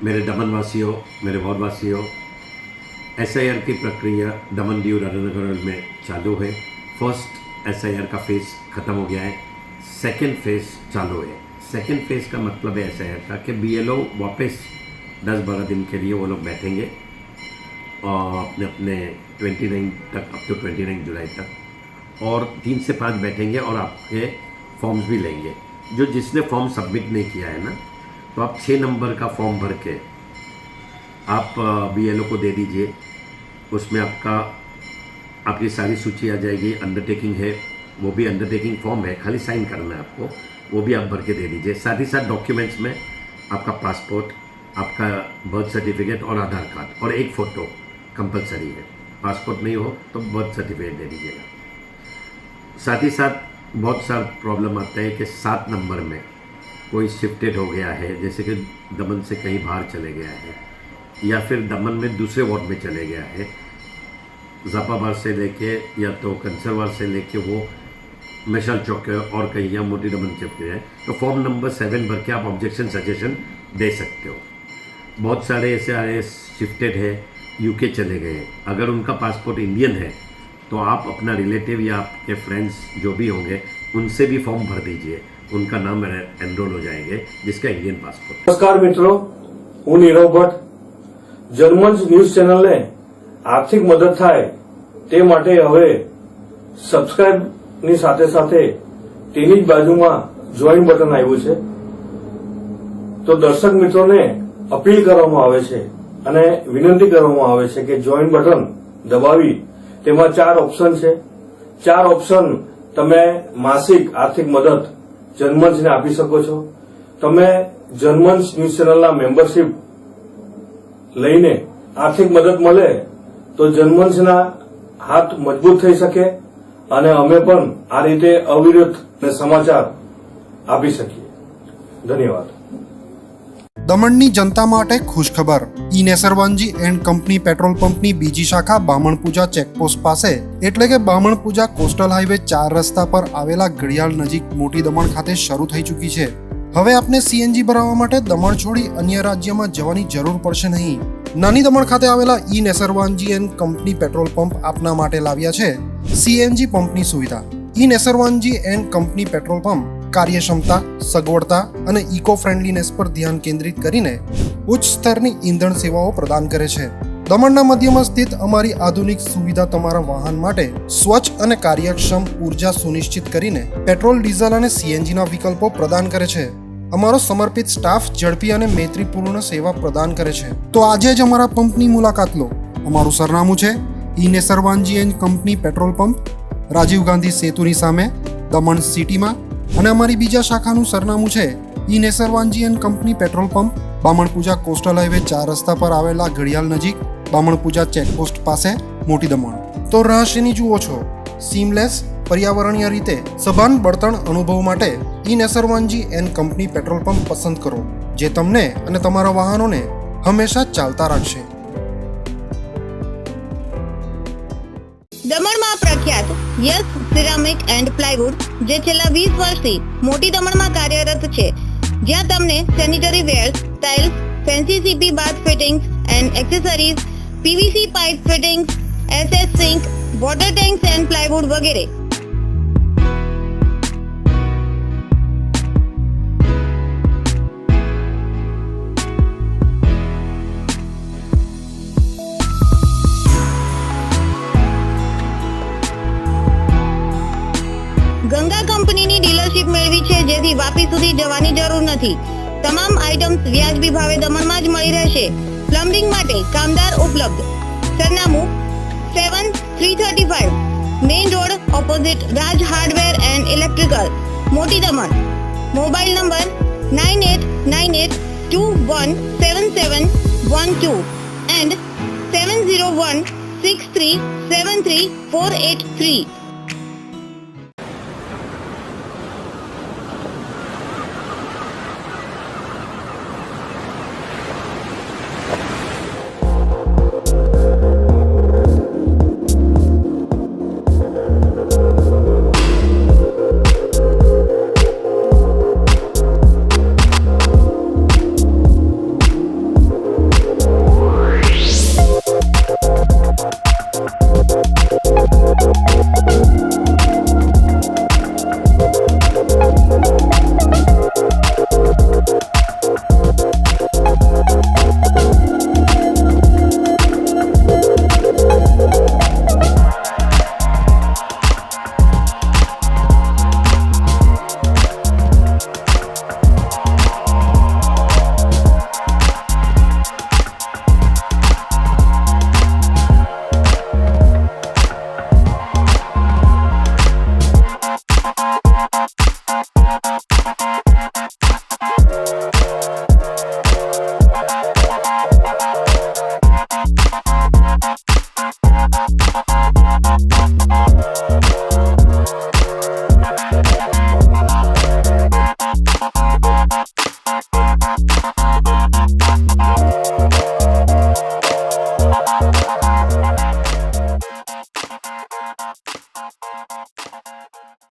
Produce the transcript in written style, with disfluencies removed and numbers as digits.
मेरे दमन वासियों, मेरे भौर वासियों, SIR की प्रक्रिया दमन दीव राधानगर में चालू है। फर्स्ट SIR का फेज़ ख़त्म हो गया है, सेकेंड फेज़ चालू है। सेकेंड फेज़ का मतलब है SIR का कि BLO वापस 10-12 दिन के लिए वो लोग बैठेंगे और अपने 29 तक, अप टू 29 जुलाई तक, और 3 से 5 बैठेंगे और आपके फॉर्म्स भी लेंगे। जो जिसने फॉर्म सबमिट नहीं किया है ना, तो आप 6 नंबर का फॉर्म भर के आप BLO को दे दीजिए। उसमें आपकी सारी सूची आ जाएगी। अंडरटेकिंग है, वो भी अंडरटेकिंग फॉर्म है, खाली साइन करना है आपको, वो भी आप भर के दे दीजिए। साथ ही साथ डॉक्यूमेंट्स में आपका पासपोर्ट, आपका बर्थ सर्टिफिकेट और आधार कार्ड और एक फ़ोटो कंपलसरी है। पासपोर्ट नहीं हो तो बर्थ सर्टिफिकेट दे दीजिएगा। साथ ही साथ बहुत सारा प्रॉब्लम आता है कि 7 नंबर में कोई शिफ्टेड हो गया है, जैसे कि दमन से कहीं बाहर चले गया है, या फिर दमन में दूसरे वार्ड में चले गया है, जापाबार से लेके या तो कंसरवार से लेके वो मिशल चौक और कहीं या मोटी दमन चौक है, तो फॉर्म नंबर 7 भर के आप ऑब्जेक्शन सजेशन दे सकते हो। बहुत सारे ऐसे आए शिफ्टेड है, UK चले गए, अगर उनका पासपोर्ट इंडियन है तो आप अपना रिलेटिव या आपके फ्रेंड्स जो भी होंगे उनसे भी फॉर्म भर दीजिए, उनका नाम एनरोल हो जाएंगे जिसका इंडियन पासपोर्ट। नमस्कार मित्रों, હું નીરવ ભટ્ટ। જનમંચ ન્યૂઝ ચેનલને આર્થિક મદદ થાય તે માટે હવે સબસ્ક્રાઇબની સાથે સાથે તેની જ બાજુમાં જોઈન બટન આવ્યું છે। તો દર્શક મિત્રોને અપીલ કરવામાં આવે છે અને વિનંતી કરવામાં આવે છે કે જોઈન બટન દબાવી તેમાં 4 ઓપ્શન છે। 4 ઓપ્શન તમે માસિક આર્થિક મદદ જનમંચને આપી શકો છો। તમે જનમંચ ન્યૂઝ ચેનલના મેમ્બરશીપ લઈને આર્થિક મદદ મળે તો જનમંચના હાથ મજબૂત થઈ શકે અને અમે પણ આ રીતે અવિરત સમાચાર આપી શકીએ। ધન્યવાદ। દમણની જનતા માટે ખુશખબર। ઈ નેસરવાનજી એન્ડ કંપની પેટ્રોલ પંપની બીજી શાખા બામણપૂજા ચેકપોસ્ટ પાસે એટલે કે બામણપૂજા કોસ્ટલ હાઈવે 4 રસ્તા પર આવેલા ઘડિયાળ નજીક મોટી દમણ ખાતે શરૂ થઈ ચૂકી છે। હવે આપને CNG ભરાવવા માટે દમણ છોડી અન્ય રાજ્યમાં જવાની જરૂર પડશે નહીં। નાની દમણ ખાતે આવેલા E Nesarwanji and company petrol pump આપના માટે લાવ્યા છે CNG પંપની સુવિધા। E Nesarwanji and company petrol pump કાર્યક્ષમતા, સગવડતા અને ઇકો ફ્રેન્ડલીનેસ પર ધ્યાન કેન્દ્રિત કરીને ઉચ્ચ સ્તરની ઈંધણ સેવાઓ પ્રદાન કરે છે। દમણના મધ્યમાં સ્થિત અમારી આધુનિક સુવિધા તમારા વાહન માટે સ્વચ્છ અને કાર્યક્ષમ ઉર્જા સુનિશ્ચિત કરીને પેટ્રોલ, ડીઝલ અને CNGના વિકલ્પો પ્રદાન કરે છે। અમારો સમર્પિત સ્ટાફ ઝડપી અને મૈત્રીપૂર્ણ સેવા પ્રદાન કરે છે। તો આજે જ અમારા પંપની મુલાકાત લો। અમારું સરનામું છે E Nesarwanji and company petrol pump, Rajiv Gandhi સેતુની સામે, દમણ સિટીમાં, અને અમારી બીજા શાખાનું સરનામું છે E Nesarwanji and company petrol pump, Bamanpuja coastal highway 4 રસ્તા પર આવેલા ઘડિયાળ નજીક, બામણપૂજા ચેકપોસ્ટ પાસે, મોટી દમણ। તો રાહ શેની જુઓ છો? સીમલેસ, પર્યાવરણીય રીતે સભાન બળતણ અનુભવ માટે E Nesarwanji and company petrol pump પસંદ કરો, જે તમને અને તમારા વાહનોને હંમેશા ચાલતા રાખશે। દમણમાં પ્રખ્યાત યસ સિરામિક એન્ડ પ્લાયવુડ, જે છેલ્લા 20 વર્ષથી મોટી દમણમાં કાર્યરત છે, જ્યાં તમને sanitary wares, tiles, fancy CP bath fittings and accessories, PVC pipe fittings, SS sink, water tanks and plywood વગેરે। ગંગા કંપનીની ડીલરશીપ મેળવી છે, જેથી વાપી સુધી જવાની જરૂર નથી। તમામ આઇટમ્સ વ્યાજબી ભાવે દમણમાં જ મળી રહેશે। પ્લમ્બિંગ માટે કામદાર ઉપલબ્ધ। સરનામું 7335 main road opposite Raj hardware and electrical, મોટી દમણ। Mobile number 9898217712 and 7016373483।